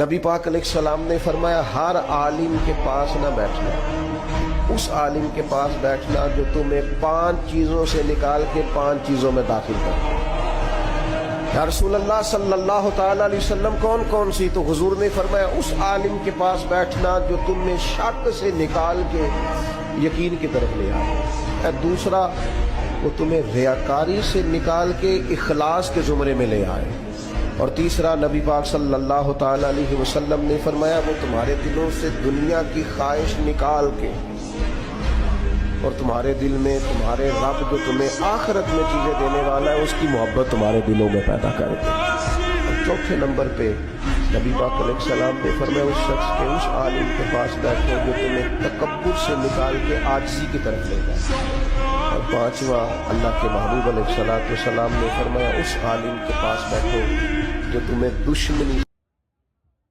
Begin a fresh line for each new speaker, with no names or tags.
نبی پاک علیہ السلام نے فرمایا ہر عالم کے پاس نہ بیٹھنا، اس عالم کے پاس بیٹھنا جو تمہیں 5 چیزوں سے نکال کے 5 چیزوں میں داخل کرے۔ یا رسول اللہ صلی اللہ تعالی علیہ وسلم کون کون سی؟ تو حضور نے فرمایا اس عالم کے پاس بیٹھنا جو تمہیں شک سے نکال کے یقین کی طرف لے آئے۔ دوسرا وہ تمہیں ریاکاری سے نکال کے اخلاص کے زمرے میں لے آئے۔ اور تیسرا نبی پاک صلی اللہ تعالی علیہ وسلم نے فرمایا وہ تمہارے دلوں سے دنیا کی خواہش نکال کے اور تمہارے دل میں تمہارے رب جو تمہیں آخرت میں چیزیں دینے والا ہے اس کی محبت تمہارے دلوں میں پیدا کر دے۔ اور چوتھے نمبر پہ نبی پاک علیہ السلام نے فرمایا اس شخص کے اس عالم کے پاس بیٹھو جو تمہیں تکبر سے نکال کے عاجزی کی طرف لے جائے۔ اور پانچواں اللہ کے محبوب علیہ السلام نے فرمایا اس عالم کے پاس بیٹھو جو تمہیں دشمنی